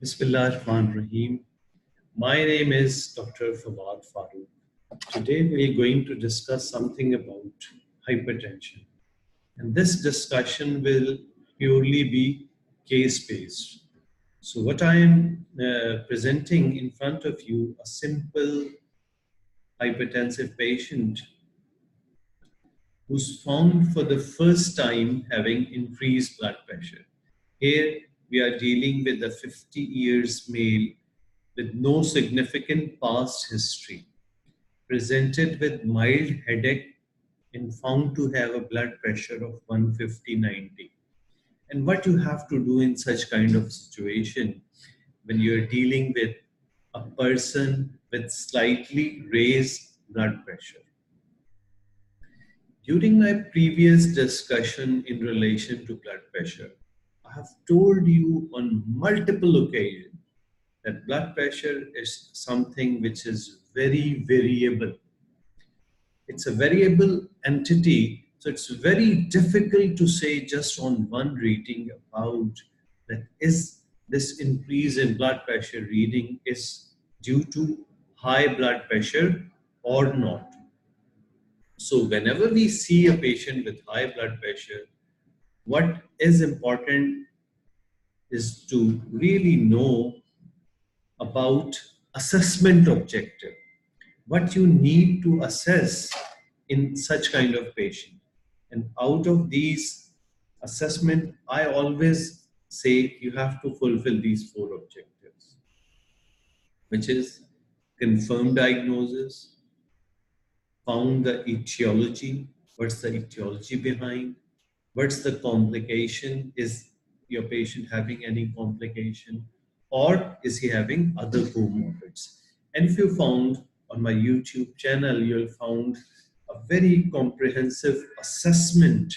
Bismillahirrahmanirrahim. My name is Dr. Fawad Farooq. Today we're going to discuss something about hypertension. And this discussion will purely be case-based. So what I am presenting in front of you, a simple hypertensive patient who's found for the first time having increased blood pressure. Here we are dealing with a 50 years male with no significant past history, presented with mild headache and found to have a blood pressure of 150/90. And what you have to do in such kind of situation when you're dealing with a person with slightly raised blood pressure. During my previous discussion in relation to blood pressure, I have told you on multiple occasions that blood pressure is something which is very variable. It's a variable entity, so it's very difficult to say just on one reading about that is this increase in blood pressure reading is due to high blood pressure or not. So whenever we see a patient with high blood pressure, what is important is to really know about assessment objective, what you need to assess in such kind of patient. And out of these assessment, I always say you have to fulfill these four objectives, which is confirm diagnosis, found the etiology, what's the etiology behind, what's the complication, is your patient having any complication, or is he having other comorbids. And if you found on my YouTube channel, you'll found a very comprehensive assessment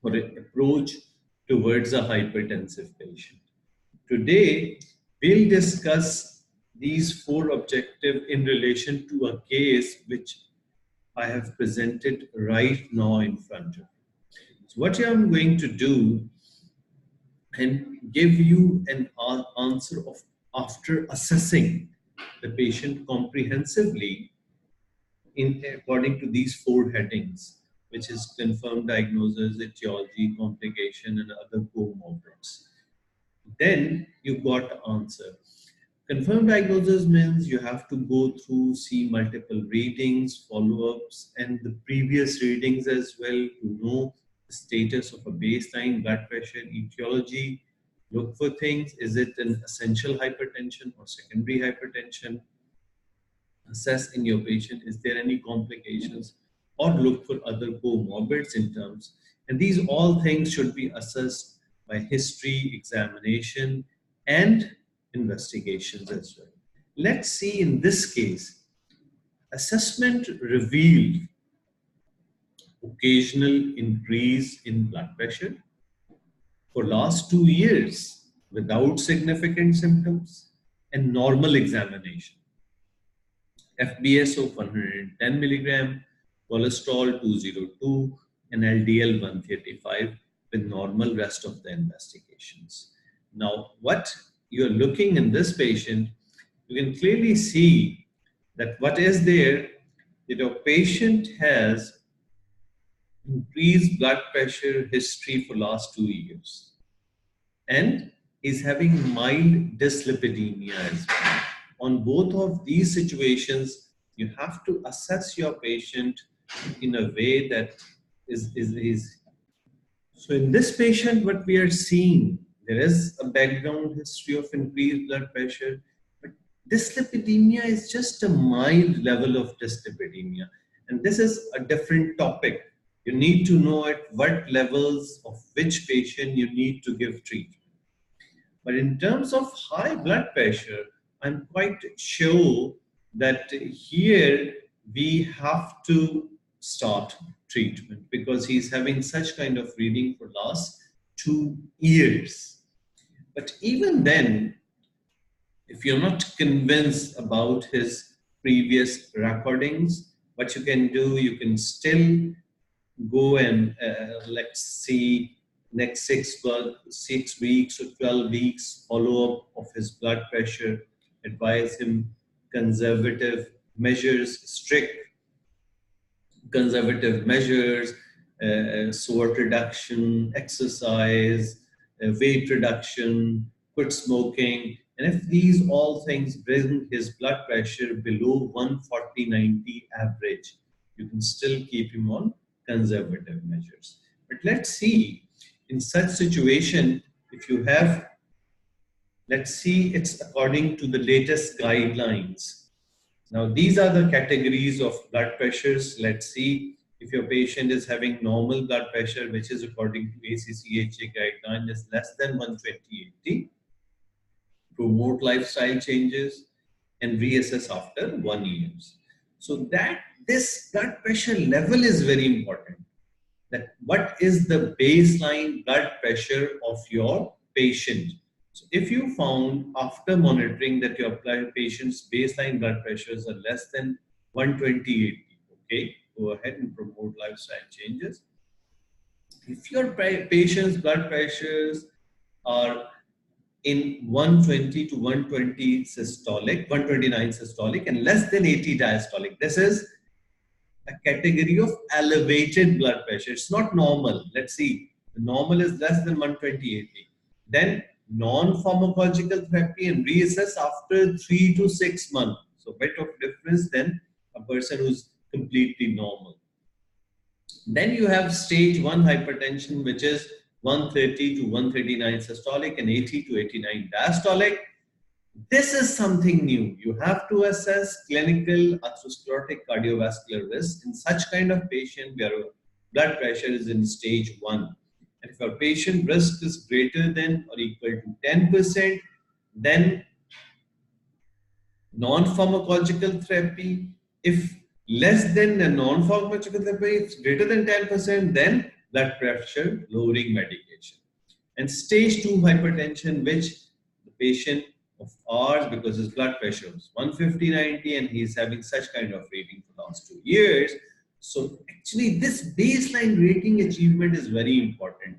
or an approach towards a hypertensive patient. Today, we'll discuss these four objectives in relation to a case which I have presented right now in front of you. So what I'm going to do and give you an answer of after assessing the patient comprehensively in according to these four headings, which is confirmed diagnosis, etiology, complication, and other comorbids. Then you got the answer. Confirmed diagnosis means you have to go through, see multiple readings, follow-ups, and the previous readings as well to know the status of a baseline blood pressure, etiology, look for things, is it an essential hypertension or secondary hypertension? Assess in your patient, is there any complications, or look for other comorbids in terms. And these all things should be assessed by history, examination, and investigations as well. Let's see in this case, assessment revealed occasional increase in blood pressure for last 2 years without significant symptoms and normal examination. FBS of 110 milligram, cholesterol 202, and LDL 135 with normal rest of the investigations. Now, what you're looking in this patient, you can clearly see that what is there, that your patient has increased blood pressure history for last 2 years and is having mild dyslipidemia as well. On both of these situations, you have to assess your patient in a way that is. So in this patient, what we are seeing, there is a background history of increased blood pressure, but dyslipidemia is just a mild level of dyslipidemia. And this is a different topic. You need to know at what levels of which patient you need to give treatment. But in terms of high blood pressure, I'm quite sure that here we have to start treatment because he's having such kind of reading for last 2 years. But even then, if you're not convinced about his previous recordings, what you can do, you can still go and let's see next 6 weeks or 12 weeks follow-up of his blood pressure, advise him conservative measures, strict conservative measures, salt reduction, exercise, weight reduction, quit smoking. And if these all things bring his blood pressure below 140/90 average, you can still keep him on conservative measures. But let's see, in such situation, if you have, let's see, it's according to the latest guidelines. Now, these are the categories of blood pressures. Let's see if your patient is having normal blood pressure, which is according to ACCHA guideline, is less than 120/80. Promote lifestyle changes and reassess after 1 year. So that this blood pressure level is very important. That what is the baseline blood pressure of your patient? So if you found after monitoring that your patient's baseline blood pressures are less than 120/80, okay, go ahead and promote lifestyle changes. If your patient's blood pressures are in 120 to 120 systolic, 129 systolic, and less than 80 diastolic, this is a category of elevated blood pressure. It's not normal. Let's see. The normal is less than 120/80. Then non-pharmacological therapy and reassess after 3 to 6 months. So bit of difference than a person who's completely normal. Then you have stage 1 hypertension, which is 130 to 139 systolic and 80 to 89 diastolic. This is something new. You have to assess clinical atherosclerotic cardiovascular risk in such kind of patient where blood pressure is in stage 1. And if your patient risk is greater than or equal to 10%, then non-pharmacological therapy. If less than a non-pharmacological therapy, it's greater than 10%, then blood pressure lowering medication. And stage 2 hypertension, which the patient of ours, because his blood pressure was 150/90 and he's having such kind of rating for the last 2 years. So actually this baseline rating achievement is very important,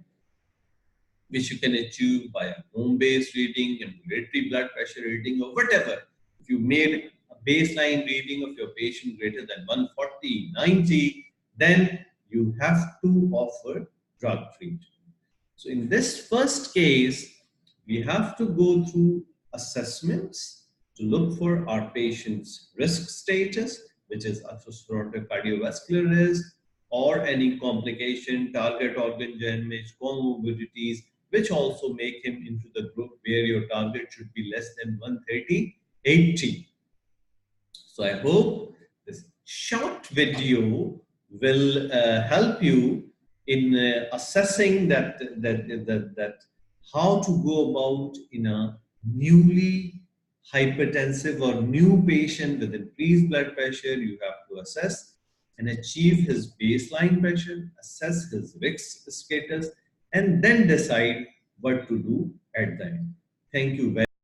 which you can achieve by a home-based reading, ambulatory blood pressure reading, or whatever. If you made a baseline reading of your patient greater than 140/90, then you have to offer drug treatment. So in this first case, we have to go through assessments to look for our patient's risk status, which is atherosclerotic cardiovascular risk, or any complication, target organ damage, comorbidities, which also make him into the group where your target should be less than 130/80. So I hope this short video will help you in assessing that how to go about in a newly hypertensive or new patient with increased blood pressure. You have to assess and achieve his baseline pressure, assess his risk status, and then decide what to do at the end. Thank you very much.